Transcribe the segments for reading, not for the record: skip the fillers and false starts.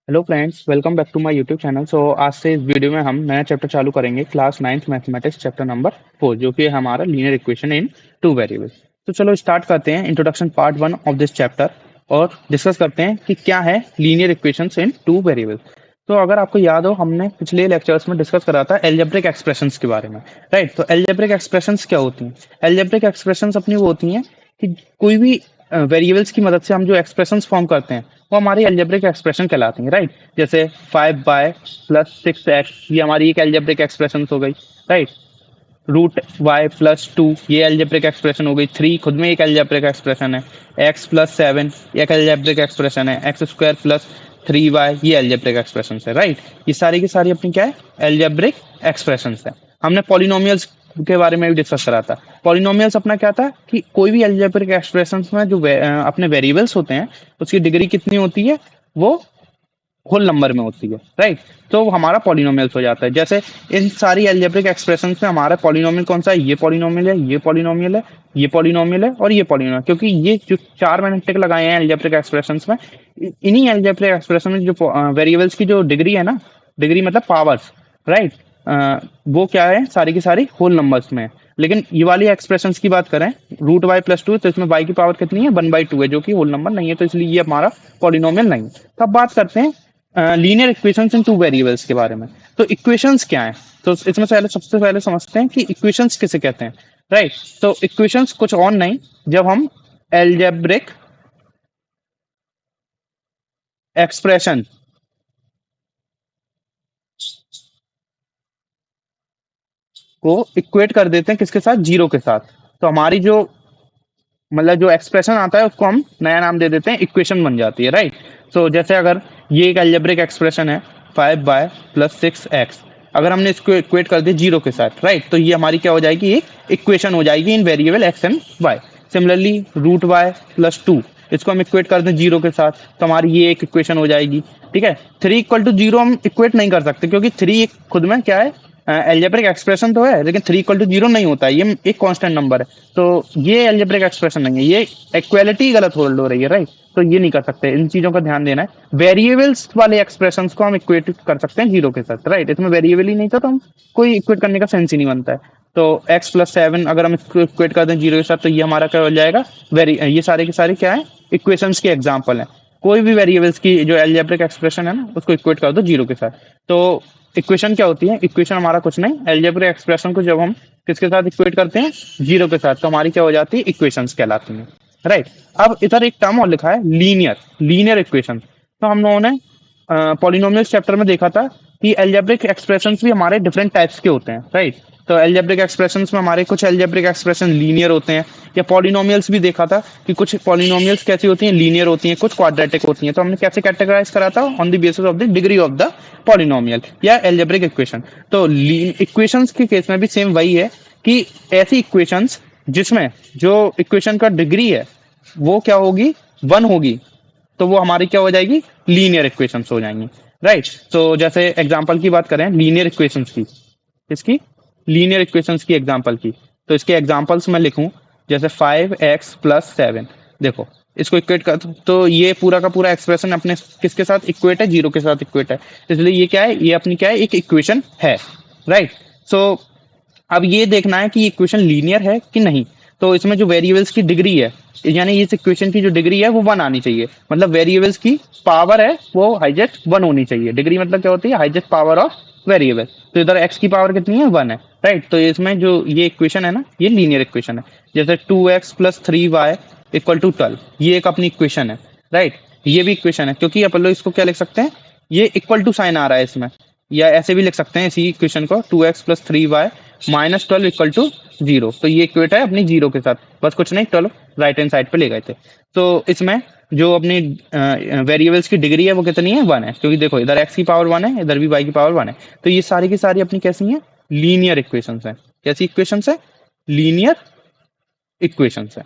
Hello friends, welcome back to my YouTube channel. आज से इस वीडियो में हम नया चैप्टर चालू करेंगे, class 9th mathematics chapter number 4, जो कि है हमारा linear equation in two variables. तो चलो स्टार्ट करते हैं introduction part 1 of this chapter और डिस्कस करते हैं कि क्या है लीनियर इक्वेशंस इन टू वेरिएबल्स। तो अगर आपको याद हो, हमने पिछले लेक्चर्स में डिस्कस करा था एल्जेब्रिक एक्सप्रेशंस के बारे में, राइट। तो एल्जेब्रिक एक्सप्रेशंस क्या होती हैं? एल्जेब्रिक एक्सप्रेशंस अपनी वो होती हैं कि कोई भी वेरिएबल्स की मदद से हम जो एक्सप्रेशंस फॉर्म करते हैं वो हमारी एल्जेब्रिक एक्सप्रेशन कहलाती हैं, राइट। जैसे 5y+6x, ये हमारी एक एल्जेब्रिक एक्सप्रेशन हो गई, राइट। √y+2, ये एल्जेब्रिक एक्सप्रेशन हो गई। 3 खुद में एक एल्जेब्रिक एक्सप्रेशन है। x+7 एक एल्जेब्रिक एक्सप्रेशन है। x² + 3y, ये एल्जेब्रिक एक्सप्रेशन है, राइट। ये सारी की सारी अपनी क्या है? एल्जेब्रिक एक्सप्रेशन है। हमने पॉलिनोमियल्स के बारे में भी डिस्कस करा था। पॉलिनोमियल्स अपना क्या था कि कोई भी एल्जेब्रिक एक्सप्रेशंस में जो अपने वेरिएबल्स होते हैं उसकी डिग्री कितनी होती है, वो होल नंबर में होती है, राइट। तो वो हमारा पॉलिनोमियल्स हो जाता है। जैसे इन सारी एल्जेब्रिक एक्सप्रेशंस में हमारा पॉलिनोमियल कौन सा है? ये पॉलिनोमियल है, ये पॉलिनोमियल है, ये पॉलिनोमियल है और ये पॉलिनोमियल, क्योंकि ये जो चार मैंने टिक लगाए हैं एल्जेब्रिक एक्सप्रेशंस में, इन्हीं एल्जेब्रिक एक्सप्रेशन में जो वेरिएबल्स की जो डिग्री है ना, डिग्री मतलब पावर्स, राइट, वो क्या है? सारी की सारी होल नंबर्स में है। लेकिन ये वाली एक्सप्रेशंस की बात करें, √y+2, तो इसमें y की पावर कितनी है? 1/2 है, जो कि होल नंबर नहीं है, तो इसलिए ये हमारा पॉलिनोमियल नहीं है। तो अब बात करते हैं लीनियर इक्वेशंस इन टू वेरिएबल्स के बारे में। तो इक्वेशंस क्या है? तो इसमें पहले सबसे पहले समझते हैं कि इक्वेशंस किसे कहते हैं, राइट। तो इक्वेशंस कुछ और नहीं, जब हम एल्जेब्रिक एक्सप्रेशन को इक्वेट कर देते हैं किसके साथ? जीरो के साथ। तो हमारी जो मतलब जो एक्सप्रेशन आता है उसको हम नया नाम दे देते हैं, इक्वेशन बन जाती है, राइट। सो जैसे अगर ये एक एल्जेब्रिक एक्सप्रेशन है, 5y+6x, अगर हमने इसको इक्वेट कर दिया जीरो के साथ, राइट, तो ये हमारी क्या हो जाएगी? एक इक्वेशन हो जाएगी in variable x and y। Similarly √y+2, इसको हम इक्वेट कर दें जीरो के साथ, तो हमारी ये एक इक्वेशन हो जाएगी, ठीक है। 3 = 0 हम इक्वेट नहीं कर सकते, क्योंकि 3 एक खुद में क्या है? एल्जेब्रिक एक्सप्रेशन तो है, लेकिन 3 = 0 नहीं होता है, ये एक कांस्टेंट नंबर है। तो ये एल्जेब्रिक एक्सप्रेशन नहीं है, ये इक्वालिटी गलत होल्ड हो रही है, राइट। तो ये नहीं कर सकते, इन चीजों का ध्यान देना है। वेरिएबल्स वाले एक्सप्रेशंस को हम इक्वेट कर सकते हैं जीरो के साथ, राइट। इसमें वेरिएबल ही नहीं था, तो हम कोई इक्वेट करने का सेंस ही नहीं बनता है। तो x+7 अगर हम इसको इक्वेट कर दें जीरो के साथ, तो ये हमारा क्या हो जाएगा? ये सारे के सारे क्या है? इक्वेशंस के एग्जाम्पल है। कोई भी वेरिएबल्स की जो एल्जेब्रिक एक्सप्रेशन है ना, उसको इक्वेट कर दो जीरो के साथ। तो इक्वेशन क्या होती है? इक्वेशन हमारा कुछ नहीं, एल्जेब्रिक एक्सप्रेशन को जब हम किसके साथ इक्वेट करते हैं? जीरो के साथ, तो हमारी क्या हो जाती है? इक्वेशंस कहलाती हैं, राइट। अब इधर एक टर्म और लिखा है, लीनियर लीनियर इक्वेशन। तो हम लोगों ने पॉलिनोमियल्स चैप्टर में देखा था कि एल्जेब्रिक एक्सप्रेशंस भी हमारे डिफरेंट टाइप्स के होते हैं, राइट। तो एल्जेब्रिक एक्सप्रेशंस में हमारे कुछ एल्जेब्रिक एक्सप्रेशन लीनियर होते हैं, या पॉलिनोमियल्स भी देखा था कि कुछ पॉलिनोमियल्स कैसी होती हैं? लीनियर होती हैं, कुछ क्वाड्रेटिक होती हैं। तो हमने कैसे कैटेगराइज करा था? On the basis of the degree of the polynomial या एल्जेब्रिक इक्वेशन। तो इक्वेशंस के केस में भी सेम वही है कि ऐसी इक्वेशंस जिसमें जो इक्वेशन का डिग्री है वो क्या होगी? 1 होगी, तो वो हमारी क्या हो जाएगी? लीनियर इक्वेशंस हो जाएंगी, राइट। तो जैसे एग्जांपल की बात करें लीनियर इक्वेशंस की, इसकी लीनियर इक्वेशंस की एग्जांपल की, तो इसके एग्जांपल्स मैं लिखूं, जैसे 5x+7, देखो इसको इक्वेट कर, तो ये पूरा का पूरा एक्सप्रेशन अपने किसके साथ इक्वेट है? जीरो के साथ इक्वेट है, इसलिए ये क्या है? ये अपनी क्या है? एक इक्वेशन है, राइट। सो अब ये देखना है कि इक्वेशन लीनियर है कि नहीं। तो इसमें जो वेरिएबल्स की डिग्री है, यानी इस इक्वेशन की जो डिग्री है वो 1 आनी चाहिए, मतलब वेरिएबल्स की पावर है वो हाईजेस्ट 1 होनी चाहिए। डिग्री मतलब क्या होती है? हाईजेस्ट पावर ऑफ वेरिएबल। तो इधर x की पावर कितनी है? 1 है, राइट। तो इसमें जो ये इक्वेशन है ना, ये लीनियर इक्वेशन है। जैसे 2x+3y = 12, ये एक अपनी इक्वेशन है, राइट। ये भी इक्वेशन है, क्योंकि अपन लोग इसको क्या लिख सकते हैं? ये इक्वल टू साइन आ रहा है इसमें, या ऐसे भी लिख सकते हैं इसी इक्वेशन को, 2x+3y-12 = 0। तो ये इक्वेट है अपनी जीरो के साथ, बस कुछ नहीं, 12 राइट हैंड साइड पे ले गए थे। तो इसमें जो अपनी वेरिएबल्स की डिग्री है वो कितनी है? 1 है, क्योंकि देखो इधर x की पावर 1 है, इधर भी y की पावर 1 है। तो ये सारी की सारी अपनी कैसी हैं? लीनियर इक्वेशंस हैं। कैसी इक्वेशंस है? लीनियर इक्वेशंस है,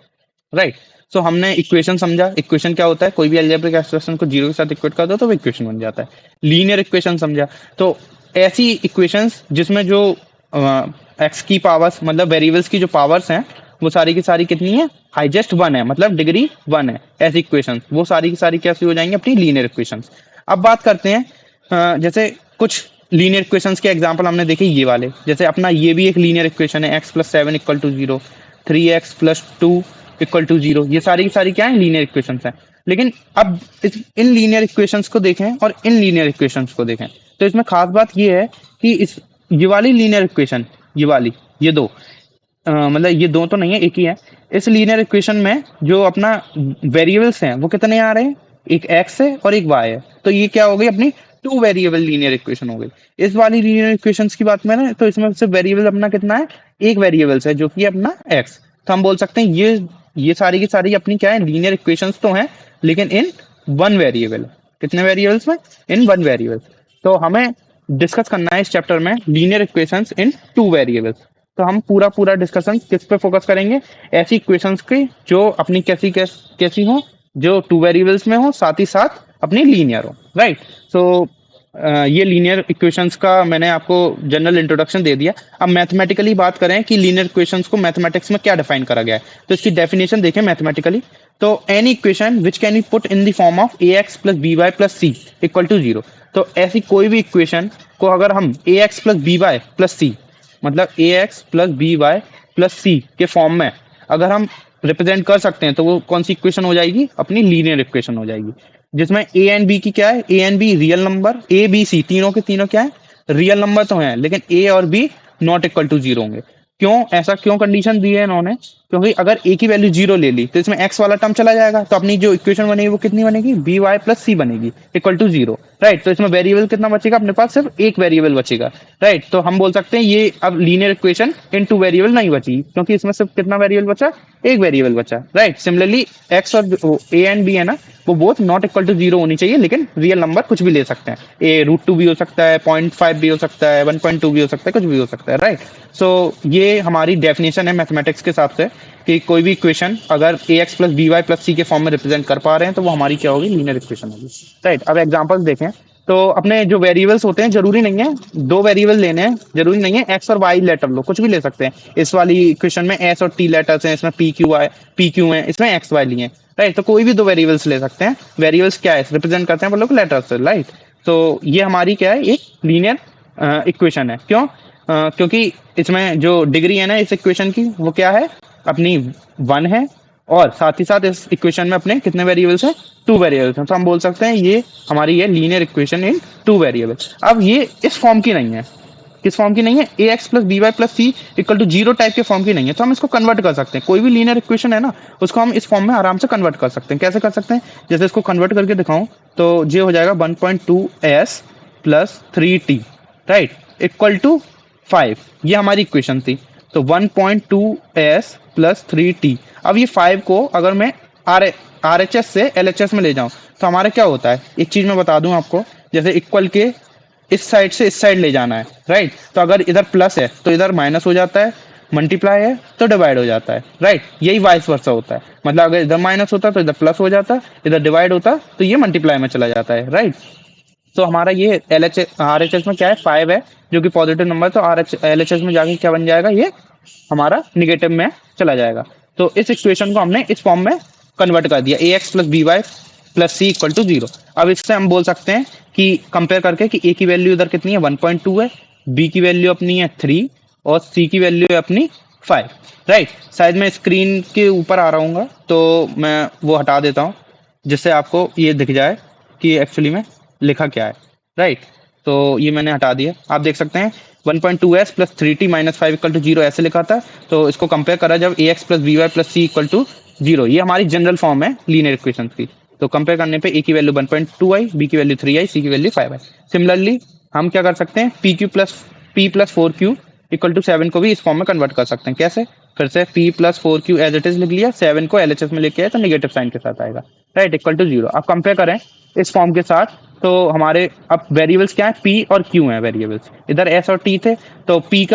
राइट। सो हमने इक्वेशन समझा। इक्वेशन क्या होता है? कोई भी अलजेब्रिक एक्सप्रेशन को जीरो के साथ इक्वेट कर दो तो वो इक्वेशन बन जाता है। लीनियर इक्वेशन समझा, तो ऐसी इक्वेशंस जिसमें जो एक्स की पावर्स, मतलब वेरिएबल्स की जो पावर्स हैं वो सारी की सारी कितनी है, हाईएस्ट 1 है, मतलब डिग्री 1 है। ऐसी इक्वेशंस वो सारी की सारी कैसी हो जाएंगी, अपनी लीनियर इक्वेशंस। अब बात करते हैं जैसे कुछ लीनियर इक्वेशंस के एग्जांपल हमने देखे ये वाले, जैसे अपना ये भी एक लीनियर इक्वेशन है, x + 7 = 0, 3x + 2 = 0। ये सारी की सारी क्या है, लीनियर इक्वेशंस हैं। लेकिन अब इन लीनियर इक्वेशंस को देखें और इन लीनियर इक्वेशंस को देखें, तो इसमें खास बात ये है कि इस ये वाली लीनियर इक्वेशन, ये वाली, ये दो मतलब ये दो तो नहीं है, एक ही है। इस लीनियर इक्वेशन में जो अपना वेरिएबल्स हैं वो कितने आ रहे हैं, एक x है और एक y है। तो ये क्या हो गई, अपनी 2 वेरिएबल लीनियर इक्वेशन हो गई। इस वाली लीनियर इक्वेशंस की बात मैंने, तो इसमें सिर्फ वेरिएबल अपना कितना है, एक वेरिएबल्स है जो कि अपना x। तो हम बोल सकते हैं ये सारी की सारी अपनी क्या है, लीनियर इक्वेशंस तो हैं, लेकिन इन 1 वेरिएबल। कितने वेरिएबल्स में, इन 1 वेरिएबल। तो हमें डिस्कस करना है इस चैप्टर में लीनियर इक्वेशंस इन 2 वेरिएबल्स। तो हम पूरा डिस्कशन किस पे फोकस करेंगे, ऐसी इक्वेशंस की जो अपनी कैसी हो, जो 2 वेरिएबल्स में हो, साथ ही साथ अपनी लीनियर हो, राइट। सो ये लीनियर इक्वेशंस का मैंने आपको जनरल इंट्रोडक्शन दे दिया। अब मैथमेटिकली बात करें कि लीनियर इक्वेशंस को मैथमेटिक्स में क्या डिफाइन करा गया है, तो इसकी डेफिनेशन देखें मैथमेटिकली। तो any equation which can be put in the form of ax + by + c = 0। तो ऐसी कोई भी इक्वेशन को अगर हम ax + by + c, मतलब ax + by + c के फॉर्म में अगर हम रिप्रेजेंट कर सकते हैं, तो वो कौन सी इक्वेशन हो जाएगी, अपनी लीनियर इक्वेशन हो जाएगी। जिसमें ए एंड बी की क्या है, a and b real number, a b c तीनों के तीनों क्या है, रियल नंबर तो हैं, लेकिन ए और बी नॉट इक्वल टू 0 होंगे। क्यों, ऐसा क्यों कंडीशन दी है इन्होंने, क्योंकि अगर ए की वैल्यू 0 ले ली तो इसमें एक्स वाला टर्म चला जाएगा, तो अपनी जो इक्वेशन बनेगी वो कितनी बनेगी, by + c बनेगी = 0, राइट। तो इसमें वेरिएबल कितना बचेगा, अपने पास सिर्फ एक वेरिएबल बचेगा, राइट। तो हम बोल सकते हैं ये अब लीनियर इक्वेशन इन 2 वेरिएबल नहीं बची, क्योंकि इसमें सिर्फ कितना वेरिएबल बचा, एक वेरिएबल बचा, राइट। सिमिलरली एक्स और ए एंड बी है ना, वो बोथ नॉट इक्वल टू 0 होनी चाहिए, लेकिन रियल नंबर कुछ भी ले सकते हैं, ए √2 भी हो सकता है, 0.5 भी हो सकता है, 1.2 भी हो सकता है, कुछ भी हो सकता है, राइट। सो ये हमारी डेफिनेशन है मैथमेटिक्स के हिसाब से कि कोई भी इक्वेशन अगर ax + by + c के फॉर्म में रिप्रेजेंट कर पा रहे हैं, तो वो हमारी क्या होगी, लीनियर इक्वेशन होगी, राइट। अब एग्जांपल्स देखें, तो अपने जो वेरिएबल्स होते हैं, जरूरी नहीं है 2 वेरिएबल लेने हैं, जरूरी नहीं है एक्स और वाई लेटर लो, कुछ भी ले सकते हैं। इस वाली इक्वेशन में एस और टी लेटर्स हैं, इसमें पी क्यू है, इसमें एक्स वाई लिए हैं, राइट। तो कोई भी 2 वेरिएबल्स ले सकते हैं। वेरिएबल्स क्या है, रिप्रेजेंट करते हैं हम लोग लेटर्स से, राइट। तो ये हमारी क्या है, एक लीनियर इक्वेशन है। क्यों, क्योंकि इसमें जो डिग्री है ना इस इक्वेशन की, वो क्या है, अपनी 1 है, और साथ ही साथ इस इक्वेशन में अपने कितने वेरिएबल्स हैं, 2 वेरिएबल्स हैं। तो हम बोल सकते हैं ये हमारी है लीनियर इक्वेशन इन 2 वेरिएबल्स। अब ये इस फॉर्म की नहीं है, किस फॉर्म की नहीं है, ax + by + c = 0 टाइप के फॉर्म की नहीं है। तो हम इसको कन्वर्ट कर सकते हैं, कोई भी लीनियर इक्वेशन है ना, उसको हम इस फॉर्म में आराम से कन्वर्ट कर सकते हैं। कैसे कर सकते हैं, जैसे इसको कन्वर्ट करके दिखाऊं, तो ये हो जाएगा 1.2s + 3t, राइट, = 5। ये हमारी इक्वेशन थी। तो 1.2s + 3t। अब ये 5 को अगर मैं RHS से LHS में ले जाऊं, तो हमारा क्या होता है, एक चीज मैं बता दूं आपको, जैसे इक्वल के इस साइड से इस साइड ले जाना है, राइट। तो अगर इधर प्लस है तो इधर माइनस हो जाता है, मल्टीप्लाई है तो डिवाइड हो जाता है, राइट। यही वाइस वर्सा होता है, मतलब अगर इधर माइनस होता तो इधर प्लस हो जाता, इधर डिवाइड होता तो ये मल्टीप्लाई में चला जाता है, राइट। तो हमारा ये RHS में क्या है, 5 है, जो कि पॉजिटिव नंबर। तो LHS में जाके क्या बन जाएगा, ये हमारा निगेटिव में चला जाएगा। तो इस इक्वेशन को हमने इस फॉर्म में कन्वर्ट कर दिया, ax + by + c = 0। अब इससे हम बोल सकते हैं कि कंपेयर करके कि a की वैल्यू इधर कितनी है, 1.2 है, b की वैल्यू अपनी है 3, और c की वैल्यू है अपनी 5, राइट। शायद मैं स्क्रीन के ऊपर आ रहा हूँ, तो मैं वो हटा देता हूँ, जिससे आपको ये दिख जाए कि एक्चुअली में लिखा क्या है, राइट। तो ये मैंने हटा दिया, आप देख सकते हैं 1.2s + 3t - 5 = 0 ऐसे लिखा था। तो इसको कंपेयर करा जब ax + by + c = 0, ये हमारी जनरल फॉर्म है लीनियर इक्वेशन की। तो कंपेयर करने पे a की वैल्यू 1.2 आई, b की वैल्यू 3 आई, c की वैल्यू 5 आई। सिमिलरली हम क्या कर सकते हैं, p + 4q = 7 को भी इस फॉर्म में कन्वर्ट कर सकते हैं। कैसे, फिर से p + 4q as it is लिख लिया, 7 को LHS में लेके आए तो नेगेटिव साइन के साथ आएगा, राइट, = 0। अब कंपेयर करें इस फॉर्म के साथ, तो हमारे अब वेरिएबल्स क्या है, p और q हैं वेरिएबल्स, इधर s और t थे। तो p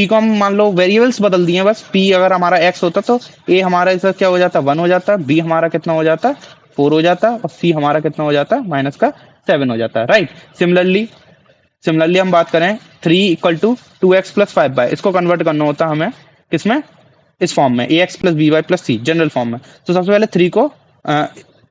को हम मान लो वेरिएबल्स बदल दिए बस। p अगर हमारा x होता तो a हमारा इधर क्या हो जाता, 1 हो जाता, b हमारा कितना हो जाता, 4 हो जाता, और c हमारा कितना हो जाता, -7 हो जाता है, राइट। सिमिलरली हम बात करें 3 = 2x + 5y, इसको कन्वर्ट करना होता हमें किसमें, इस फॉर्म में, a x plus b y plus c general form में। तो सबसे पहले 3 को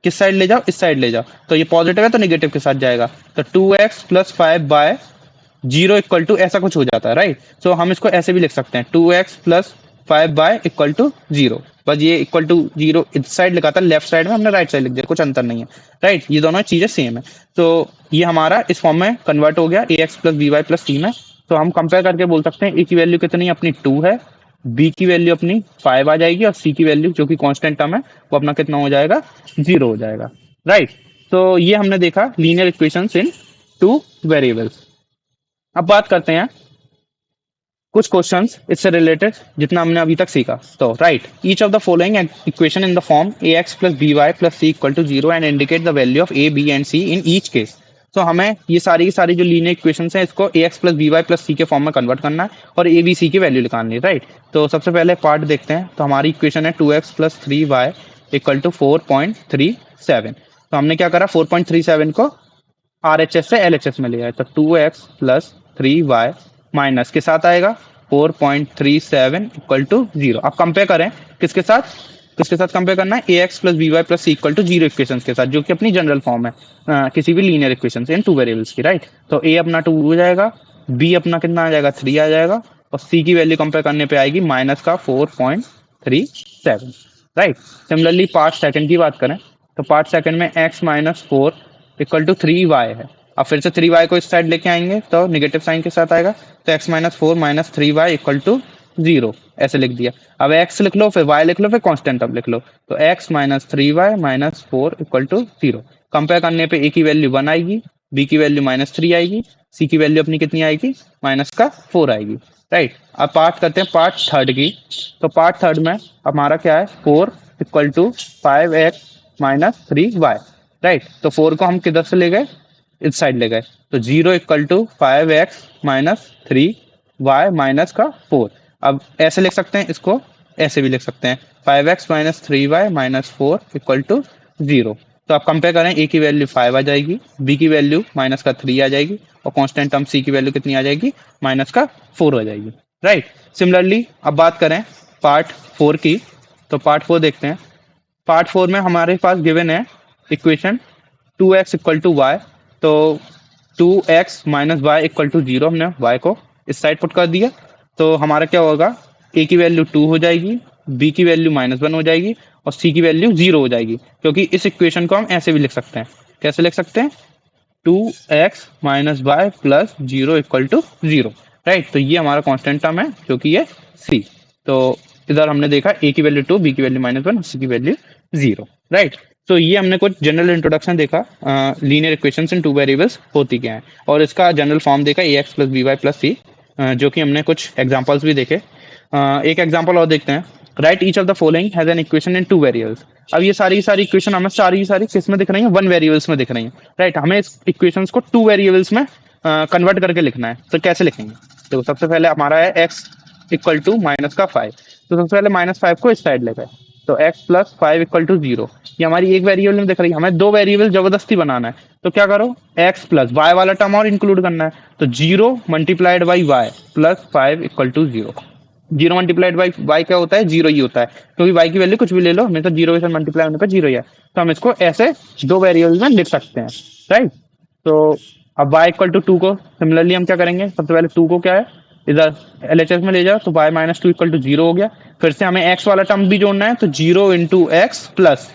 किस साइड ले जाओ, इस साइड ले जाओ, तो ये पॉजिटिव है तो निगेटिव के साथ जाएगा, तो 2x प्लस 5/0 इक्वल टू ऐसा कुछ हो जाता है, राइट। सो हम इसको ऐसे भी लिख सकते हैं 2x प्लस 5/0, बस ये इक्वल टू 0 इस साइड लिखा था, लेफ्ट साइड में हमने राइट साइड लिख दिया, कुछ अंतर नहीं है, राइट। ये दोनों चीजें सेम है, तो ये हमारा इस फॉर्म में कन्वर्ट हो गया ax plus b y plus c में। तो हम कंपेयर करके बोल सकते हैं ए की वैल्यू कितनी अपनी 2 है, बी की वैल्यू अपनी 5 आ जाएगी, और सी की वैल्यू जो कि कांस्टेंट टर्म है वो अपना कितना हो जाएगा, 0 हो जाएगा, राइट। तो ये हमने देखा लीनियर इक्वेशंस इन 2 वेरिएबल्स। अब बात करते हैं कुछ क्वेश्चंस इससे रिलेटेड जितना हमने अभी तक सीखा। तो write each of the following equation in the form a x plus b y plus c equal to 0 and indicate the value of a b and c in each case. तो हमें ये सारी की सारी जो लीनियर इक्वेशंस हैं इसको a x plus b y plus c के फॉर्म में कन्वर्ट करना है और ए बी सी की वैल्यू निकालनी है, राइट। तो सबसे पहले पार्ट देखते हैं। तो हमारी इक्वेशन है 2x plus 3y equal to 4.37। तो हमने क्या करा, 4.37 को RHS से LHS में लिया है, तो 2x प्लस 3y माइनस के साथ आएगा 4.37 इक्वल टू 0। अब कंपेयर करें किसके साथ, किसके साथ कंपेयर करना है, a x plus b y plus c equal to 0 equation के साथ, जो कि अपनी जनरल फॉर्म है किसी भी लीनियर इक्वेशन इन 2 वेरिएबल्स की, राइट। तो ए अपना 2 हो जाएगा, बी अपना कितना आ जाएगा 3 आ जाएगा, और सी की वैल्यू कंपेयर करने पे आएगी माइनस का 4.37, राइट। सिमिलरली पार्ट सेकंड की बात करें तो पार्ट सेकंड में x minus 4 equal to 3y है। अब फिर से 3y को इस साइड लेके आएंगे तो निगेटिव साइन के साथ आएगा, तो x minus 4 minus 3y equal to 0 ऐसे लिख दिया। अब x लिख लो, फिर y लिख लो, फिर कांस्टेंट टर्म लिख लो, तो x minus 3y minus 4 equal to 0। Compare करने पे a की वैल्यू 1 आएगी, b की वैल्यू माइनस 3 आएगी, c की वैल्यू अपनी कितनी आएगी, माइनस का 4 आएगी, राइट। अब पार्ट करते हैं पार्ट थर्ड की। तो पार्ट थर्ड में हमारा क्या है, 4 equal to 5x minus 3y, right. तो 4 को हम किधर से ले गए, इस साइड ले गए, तो 0 equal to 5x minus 3y minus का 4। अब ऐसे लिख सकते हैं इसको, ऐसे भी लिख सकते हैं 5x minus 3y minus 4 equal to 0। तो आप कंपेयर करें, ए की वैल्यू 5 आ जाएगी, बी की वैल्यू माइनस का 3 आ जाएगी, और कांस्टेंट टर्म सी की वैल्यू कितनी आ जाएगी, माइनस का 4 हो जाएगी, राइट। सिमिलरली अब बात करें पार्ट 4 की, तो पार्ट 4 देखते हैं। पार्ट 4 में हमारे पास गिवन है equation 2x equal to y, तो 2x minus Y equal to 0, हमने y को इस साइड पुट कर दिया, तो हमारा क्या होगा, a की वैल्यू 2 हो जाएगी, b की वैल्यू -1 हो जाएगी, और c की वैल्यू 0 हो जाएगी, क्योंकि इस इक्वेशन को हम ऐसे भी लिख सकते हैं, कैसे लिख सकते हैं, 2x minus y plus 0 equal to 0, right. तो ये हमारा कांस्टेंट टर्म है जो कि ये c। तो इधर हमने देखा a की वैल्यू 2, b की वैल्यू -1, c की वैल्यू 0, राइट। तो ये हमने कुछ जनरल इंट्रोडक्शन देखा लीनियर इक्वेशंस इन 2 वेरिएबल्स होती क्या है, और इसका जनरल फॉर्म देखा a x plus b y plus c, जो कि हमने कुछ एग्जांपल्स भी देखे। एक एग्जांपल और देखते हैं, right each of the following has an equation in 2 variables. अब ये सारी सारी इक्वेशन हमें सारी सारी किस में दिख रही है, 1 वेरिएबल्स में दिख रही है, राइट। हमें इस इक्वेशंस को 2 वेरिएबल्स में कन्वर्ट करके लिखना है, तो कैसे लिखेंगे। तो सबसे पहले हमारा है एक्स इक्वल टू माइनस का 5, तो सबसे पहले -5 को इस साइड ले गए, तो x प्लस 5 इक्वल टू 0। ये हमारी एक वेरिएबल में दिख रही है, हमें 2 वेरिएबल जबरदस्ती बनाना है, तो क्या करो, x प्लस y वाला टर्म और इंक्लूड करना है, तो 0 multiplied by y plus 5 equal to 0। 0 multiplied by y क्या होता है, 0 ही होता है, क्योंकि y की वैल्यू कुछ भी ले लो, हमें तो 0 के साथ मल्टीप्लाई होने पर 0 ही है, तो हम इसको ऐसे 2 वेरिएबल में लिख सकते हैं, राइट। तो अब y इक्वल टू 2 को सिमिलरली हम क्या करेंगे, सबसे पहले 2 को क्या है, इधर LHS में ले जाओ, तो y माइनस 2 इक्वल टू 0 हो गया। फिर से हमें x वाला टर्म भी जोड़ना है, तो 0 into x plus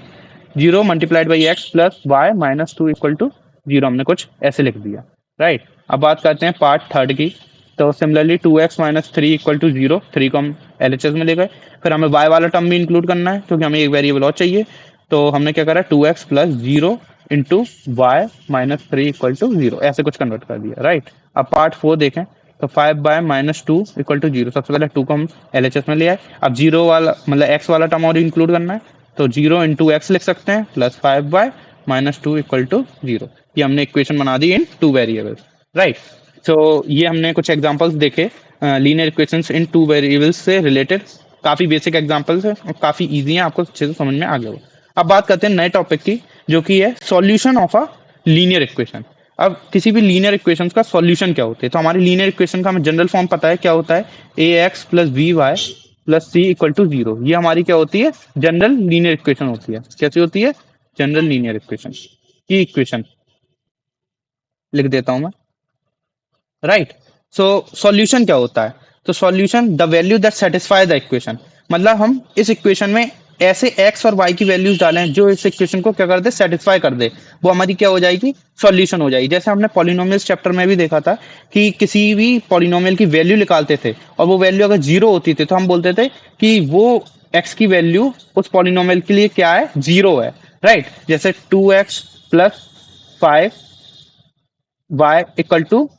0 multiplied by x plus y minus 2 equal to 0, हमने कुछ ऐसे लिख दिया, राइट। अब बात करते हैं पार्ट थर्ड की। तो similarly 2x minus 3 equal to 0, 3 को हम LHS में ले गए। फिर हमें y वाला टर्म भी इंक्लूड करना है, क्योंकि हमें एक वेरिएबल और चाहिए, तो हमने क्या करा, 2x plus 0 into y minus 3 equal to 0, ऐसे कुछ कन्वर्ट कर दिया, राइट। अब पार्ट 4 देखें, तो 5 बाय माइनस 2 इक्वल टू 0, सबसे पहले 2 को हम LHS में ले आए। अब 0 वाला मतलब x वाला टर्म और इंक्लूड करना है, तो 0 इंटू एक्स लिख सकते हैं plus 5 by minus 2 equal to 0। ये हमने इक्वेशन बना दी इन 2 वेरिएबल्स, राइट। तो ये हमने कुछ एग्जांपल्स देखे लीनियर इक्वेशंस इन 2 वेरिएबल्स से रिलेटेड, काफ़ी बेसिक एग्जांपल्स है और काफ़ी ईजी है, आपको अच्छे से समझ में आ गया हो। अब बात करते हैं नए टॉपिक की, जो कि है solution of a linear equation. अब किसी भी लीनियर इक्वेशंस का सॉल्यूशन क्या होते हैं, तो हमारी लीनियर इक्वेशन का हमें जनरल फॉर्म पता है क्या होता है, a x plus b y plus c equal to 0, ये हमारी क्या होती है, जनरल लीनियर इक्वेशन होती है। कैसी होती है, जनरल लीनियर इक्वेशन की इक्वेशन लिख देता हूं मैं, राइट। सो सॉल्यूशन क्या होता है, तो solution the value that satisfy the equation, मतलब हम इस इक्वेशन में ऐसे एक्स और वाई की वैल्यूज डालें जो इस इक्वेशन को क्या कर दे, सेटिस्फाई कर दे, वो हमारी क्या हो जाएगी, सॉल्यूशन हो जाएगी। जैसे हमने पॉलिनोमियल्स चैप्टर में भी देखा था कि किसी भी पॉलिनोमियल की वैल्यू निकालते थे और वो वैल्यू अगर जीरो होती थी तो हम बोलते थे कि वो एक्स की वैल्यू उस पॉलिनोमियल के लिए क्या है, जीरो है, राइट। जैसे 2x plus 5y equal to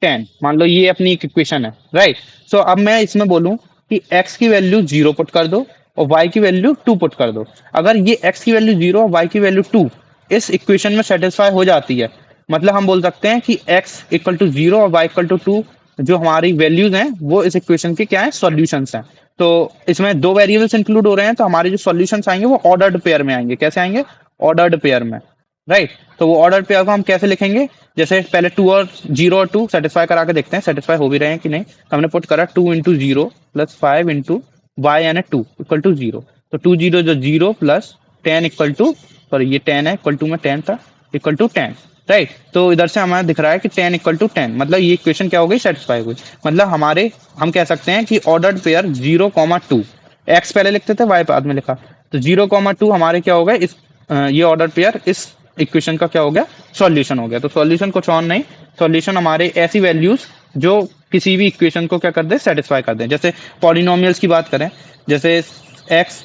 10, मान लो ये अपनी एक इक्वेशन है, राइट। सो अब मैं इसमें बोलूं कि x की वैल्यू 0 पुट कर दो और y की वैल्यू 2 पुट कर दो। अगर ये x की वैल्यू 0 और y की वैल्यू 2 इस इक्वेशन में सेटिस्फाई हो जाती है, मतलब हम बोल सकते हैं कि x इक्वल टू 0 और y इक्वल टू 2 जो हमारी वैल्यूज हैं वो इस इक्वेशन के क्या है, सॉल्यूशंस हैं। तो इसमें दो वेरिएबल्स इंक्लूड हो रहे हैं, तो हमारे जो सॉल्यूशंस आएंगे वो ऑर्डर्ड पेयर में आएंगे। कैसे आएंगे, ऑर्डर्ड पेयर में, राइट। तो वो ऑर्डर पेयर को हम कैसे लिखेंगे, जैसे पहले 2 और 0 और 2 सेटिस्फाई करा के देखते हैं सेटिस्फाई हो भी रहे हैं कि नहीं। हमने पुट करा 2 इंटू 0 प्लस 5 इंटू वाई यानी 2 इक्वल टू 0, तो 2 0 जो 0 प्लस 10 इक्वल टू, सॉरी ये 10 है, इक्वल टू में 10 था, इक्वल टू 10, राइट। तो इधर से हमें दिख रहा है कि 10 इक्वल टू 10, मतलब ये इक्वेशन क्या हो गई, सेटिस्फाई हो गई। मतलब हमारे हम कह सकते हैं कि ऑर्डर्ड पेयर 0,2, एक्स पहले लिखते थे वाई बाद में लिखा, तो 0,2 हमारे क्या हो गए, इस ये ऑर्डर पेयर इस इक्वेशन का क्या हो गया, सॉल्यूशन हो गया। तो सॉल्यूशन कुछ और नहीं, सॉल्यूशन हमारे ऐसी वैल्यूज जो किसी भी इक्वेशन को क्या कर दे, सेटिस्फाई कर दे। जैसे पॉलिनोमियल्स की बात करें, जैसे एक्स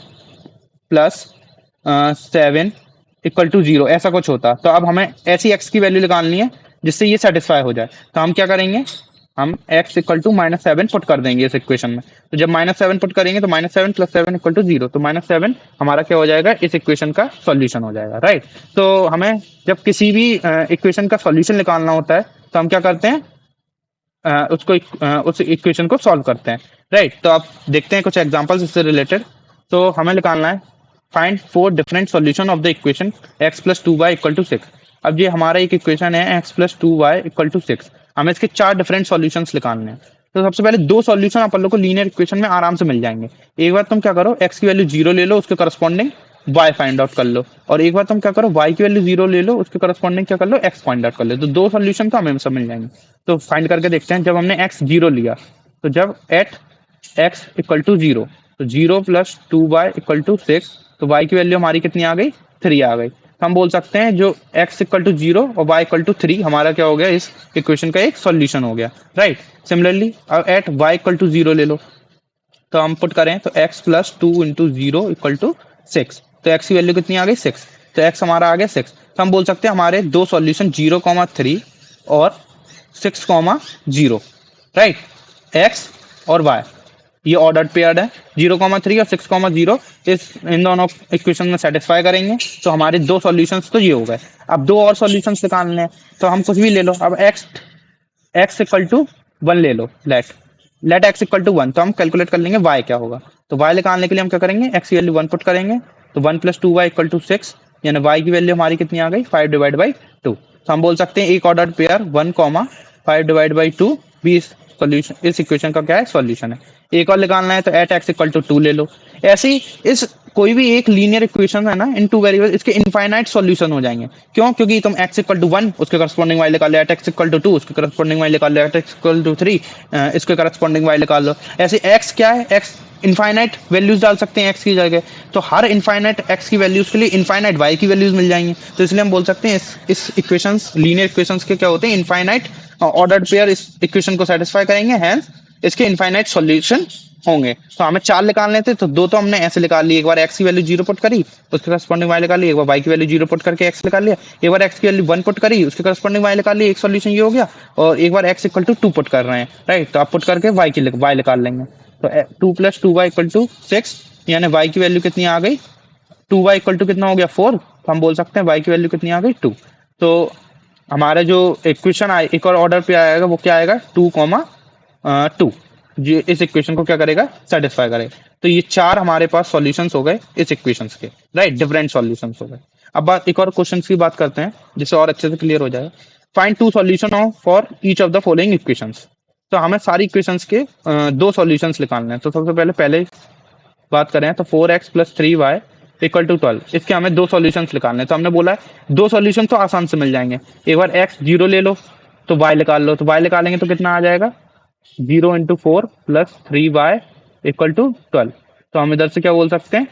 प्लस 7 इक्वल टू 0 ऐसा कुछ होता, तो अब हमें ऐसी एक्स की वैल्यू निकालनी है जिससे ये सेटिस्फाई हो जाए। तो हम क्या करेंगे, हम x इक्वल टू -7 पुट कर देंगे इस इक्वेशन में। तो जब -7 पुट करेंगे तो -7 प्लस 7 इक्वल टू 0, तो -7 हमारा क्या हो जाएगा, इस इक्वेशन का सॉल्यूशन हो जाएगा, राइट। तो हमें जब किसी भी इक्वेशन का सॉल्यूशन निकालना होता है तो हम क्या करते हैं, उस इक्वेशन को सॉल्व करते हैं, राइट। तो आप देखते हैं कुछ एग्जांपल्स इससे रिलेटेड। तो हमें निकालना है find 4 different solution of the equation x plus 2y equal to 6। अब ये हमारा एक इक्वेशन है x plus 2y equal to 6, हमें इसके 4 डिफरेंट सॉल्यूशंस निकालने हैं। तो सबसे पहले दो सॉल्यूशन अपन लोग को लीनियर इक्वेशन में आराम से मिल जाएंगे। एक बार तुम क्या करो, x की वैल्यू 0 ले लो, उसके करस्पॉन्डिंग y फाइंड आउट कर लो, और एक बार तुम क्या करो, y की वैल्यू 0 ले लो, उसके करस्पॉन्डिंग क्या कर लो, x फाइंड आउट कर लो। तो दो सॉल्यूशन तो हमें सब मिल जाएंगे। तो फाइंड करके देखते हैं। जब हमने x 0 लिया, तो जब एट x इक्वल टू 0, तो 0 प्लस 2y इक्वल टू 6, तो y की वैल्यू हमारी कितनी आ गई, 3 आ गई। तो हम बोल सकते हैं जो x इक्वल टू 0 और y इक्वल टू 3 हमारा क्या हो गया, इस इक्वेशन का एक सॉल्यूशन हो गया, राइट। सिमिलरली अब एट y इक्वल टू 0 ले लो, तो हम पुट करें तो x plus 2 into 0 equal to 6, तो x की वैल्यू कितनी आ गई, 6, तो x हमारा आ गया 6। तो हम बोल सकते हैं हमारे दो सॉल्यूशन 0,3 और 6,0, राइट, x और y ये ऑर्डर्ड पेयर्ड है, 0,3 और 6,0 इस इन दोनों इक्वेशन में सेटिस्फाई करेंगे। तो हमारे दो सॉल्यूशंस तो ये हो गए। अब दो और सॉल्यूशंस निकालने हैं, तो हम कुछ भी ले लो। अब x इक्वल टू 1 ले लो, लेट x इक्वल टू 1, तो हम कैलकुलेट कर लेंगे y क्या होगा। तो y निकालने के लिए हम क्या करेंगे, x की वैल्यू 1 पुट करेंगे, तो 1 प्लस 2y इक्वल टू 6, यानी y की वैल्यू हमारी कितनी आ गई, 5 डिवाइड बाई 2। तो हम बोल सकते हैं एक ऑर्डर पेयर 1,5 डिवाइड बाई 2 भी सॉल्यूशन इस इक्वेशन का क्या है, सॉल्यूशन है। एक और निकालना है तो एट एक्स इक्वल टू 2 ले लो। ऐसे ही इस कोई भी एक लीनियर इक्वेशन है ना, इन टू वेरिएबल, इसके इनफाइनाइट सॉल्यूशन हो जाएंगे। क्यों, क्योंकि तुम x इक्वल टू 1 उसके करस्पॉन्डिंग y निकाल लो, एट एक्स इक्वल टू 2 उसके करस्पॉन्डिंग y निकाल लो, एट एक्स इक्वल टू 3 इसके करस्पॉन्डिंग y निकाल लो। ऐसे x क्या है, x इनफाइनाइट वैल्यूज डाल सकते हैं x की जगह, तो हर इनफाइनाइट x की वैल्यूज के लिए इनफाइनाइट y की वैल्यूज मिल जाएंगी। तो इसलिए हम बोल सकते हैं इस इक्वेशंस, लीनियर इक्वेशंस के क्या होते हैं, इनफाइनाइट ऑर्डर्ड पेयर इस इक्वेशन को सेटिस्फाई करेंगे, हैंस इसके इनफाइनाइट सॉल्यूशन होंगे। तो हमें 4 निकालने थे, तो दो तो हमने ऐसे निकाल ली, एक बार x की वैल्यू 0 पुट करी उसके करस्पॉन्डिंग y निकाल ली, एक बार y की वैल्यू 0 पुट करके x निकाल लिया, एक बार x की वैल्यू 1 पुट करी उसके करस्पॉन्डिंग y निकाल ली, एक सॉल्यूशन ये हो गया। और एक बार x इक्वल टू 2 पुट कर रहे हैं, राइट, तो आप पुट करके y निकाल लेंगे। तो 2 प्लस 2y इक्वल टू 6, यानी y की वैल्यू कितनी आ गई, 2y इक्वल टू कितना हो गया, 4। तो हम बोल सकते हैं y की वैल्यू कितनी आ गई, 2। तो हमारा जो इक्वेशन आए एक और ऑर्डर पे आएगा वो क्या आएगा, 2,2, जो इस इक्वेशन को क्या करेगा, सेटिस्फाई करेगा। तो ये 4 हमारे पास सॉल्यूशंस हो गए इस इक्वेशंस के, राइट, डिफरेंट सॉल्यूशंस हो गए। अब बात एक और क्वेश्चन की बात करते हैं जिससे और अच्छे से क्लियर हो जाएगा। Find 2 solution of for each of the following equations. तो हमें सारी इक्वेशंस के दो सॉल्यूशंस निकालने हैं। तो सबसे पहले बात करें तो 4x plus 3y equal to 12, इसके हमें दो सॉल्यूशंस निकालने हैं। तो हमने बोला है दो सॉल्यूशन तो आसान से मिल जाएंगे। एक बार x 0 ले लो तो y निकाल लो, तो y निकालेंगे तो कितना आ जाएगा 0 into 4 plus 3y equal to 12। तो हम इधर से क्या बोल सकते हैं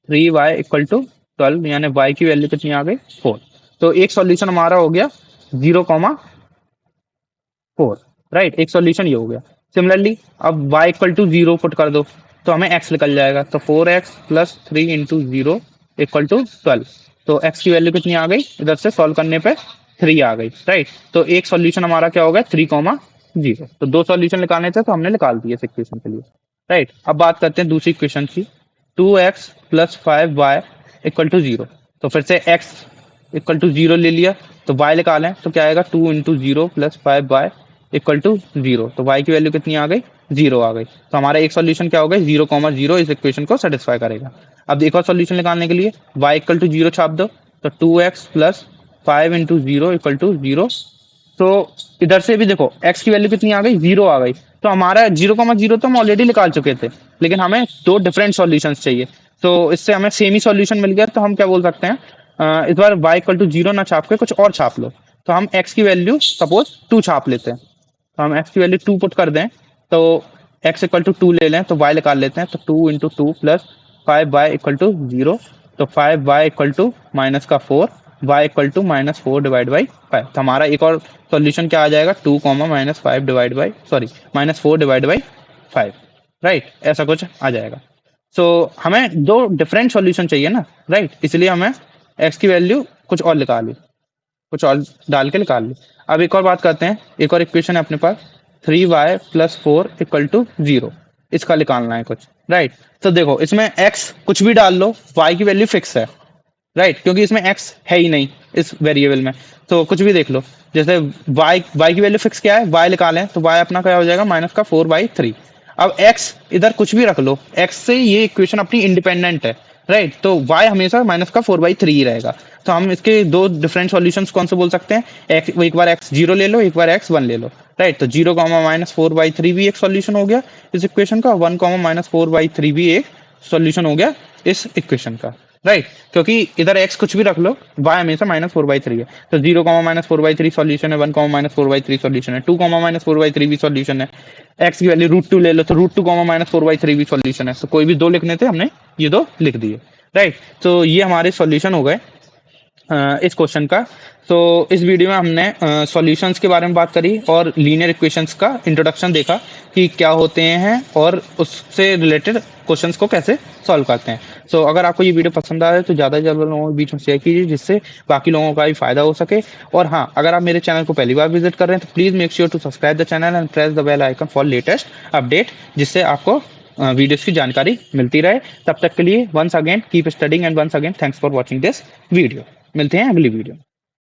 3y इक्वल टू 12, यानी y की वैल्यू कितनी आ गई 4। तो एक सॉल्यूशन हमारा हो गया 0,4, राइट, एक सॉल्यूशन ये हो गया। सिमिलरली अब y इक्वल टू 0 पुट कर दो तो हमें x निकल जाएगा। तो 4x plus 3 into 0 equal to 12। तो x की वैल्यू कितनी आ गई, इधर से सॉल्व करने पे 3 आ गई, राइट। तो एक सॉल्यूशन हमारा क्या हो गया 3,0। तो दो सॉल्यूशन निकालने थे तो हमने निकाल दिए इस इक्वेशन के लिए, राइट। अब बात करते हैं दूसरी इक्वेशन की, 2x plus 5y equal to 0। तो फिर से x इक्वल टू 0 ले लिया तो y निकालें तो क्या आएगा 2 into 0 plus 5y equal to 0। तो y की वैल्यू कितनी आ गई 0 आ गई। तो हमारा एक सॉल्यूशन क्या हो गया 0,0 इस इक्वेशन को सेटिस्फाई करेगा। अब एक और सॉल्यूशन निकालने के लिए y इक्वल टू 0 छाप दो तो 2x plus 5 into 0 equal to 0। तो इधर से भी देखो x की वैल्यू कितनी आ गई 0 आ गई। तो हमारा 0,0 तो हम ऑलरेडी निकाल चुके थे, लेकिन हमें दो डिफरेंट सॉल्यूशंस चाहिए। तो इससे हमें सेम ही सॉल्यूशन मिल गया। तो हम क्या बोल सकते हैं इस बार y इक्वल टू 0 ना छाप के कुछ और छाप लो। तो हम x की वैल्यू सपोज 2 छाप लेते हैं। तो हम x की वैल्यू 2 पुट कर दें तो x इक्वल टू 2 ले लें तो y निकाल लेते हैं। तो 2 into 2 plus 5y equal to 0। तो 5y इक्वल टू माइनस का 4, y equal to minus 4 divide by 5। तो हमारा एक और सॉल्यूशन क्या आ जाएगा 2 minus 5 divide by minus 4 divide by 5, right, ऐसा कुछ आ जाएगा। सो हमें दो डिफरेंट सॉल्यूशन चाहिए ना, राइट, इसलिए हमें x की वैल्यू कुछ और निकाली, कुछ और डाल के निकाल ली। अब एक और बात करते हैं, एक और इक्वेशन है अपने पास 3y प्लस 4 इक्वल टू 0, इसका निकालना है कुछ, राइट। तो देखो इसमें x कुछ भी डाल लो y की वैल्यू फिक्स है, राइट, क्योंकि इसमें x है ही नहीं इस वेरिएबल में। तो कुछ भी देख लो, जैसे y की वैल्यू फिक्स क्या है y निकालें तो y अपना क्या हो जाएगा माइनस का 4/3। अब x इधर कुछ भी रख लो, x से ये इक्वेशन अपनी इंडिपेंडेंट है, राइट। तो y हमेशा माइनस का 4/3 ही रहेगा। तो हम इसके दो डिफरेंट सॉल्यूशंस कौन से बोल सकते हैं, एक बार x 0 ले लो, एक बार x 1 ले लो, राइट। तो 0, माइनस 4/3 भी एक सॉल्यूशन हो गया इस इक्वेशन का, 1, माइनस 4/3 भी एक सॉल्यूशन हो गया इस इक्वेशन का, राइट। क्योंकि इधर x कुछ भी रख लो y हमेशा माइनस 4/3 है। तो 0, माइनस 4/3 सॉल्यूशन है, 1, माइनस 4/3 सॉल्यूशन है, 2, माइनस 4/3 भी सॉल्यूशन है। x की वैल्यू √2 ले लो तो √2, माइनस 4/3 भी सॉल्यूशन है। तो कोई भी दो लिखने थे, हमने ये दो लिख दिए, राइट। तो ये हमारे सॉल्यूशन हो गए इस क्वेश्चन का। तो इस वीडियो में हमने सॉल्यूशंस के बारे में बात करी और लीनियर इक्वेशंस का इंट्रोडक्शन देखा कि क्या होते हैं और उससे रिलेटेड क्वेश्चंस को कैसे सॉल्व करते हैं। सो अगर आपको ये वीडियो पसंद आए तो ज़्यादा से ज़्यादा लोगों के बीच में शेयर कीजिए, जिससे बाकी लोगों का भी फायदा हो सके। और हाँ, अगर आप मेरे चैनल को पहली बार विजिट कर रहे हैं तो please make sure to subscribe the channel and press the bell icon for latest update, जिससे आपको वीडियोस की जानकारी मिलती रहे। तब तक के लिए once again keep studying and once again thanks for watching this video. मिलते हैं अगली वीडियो।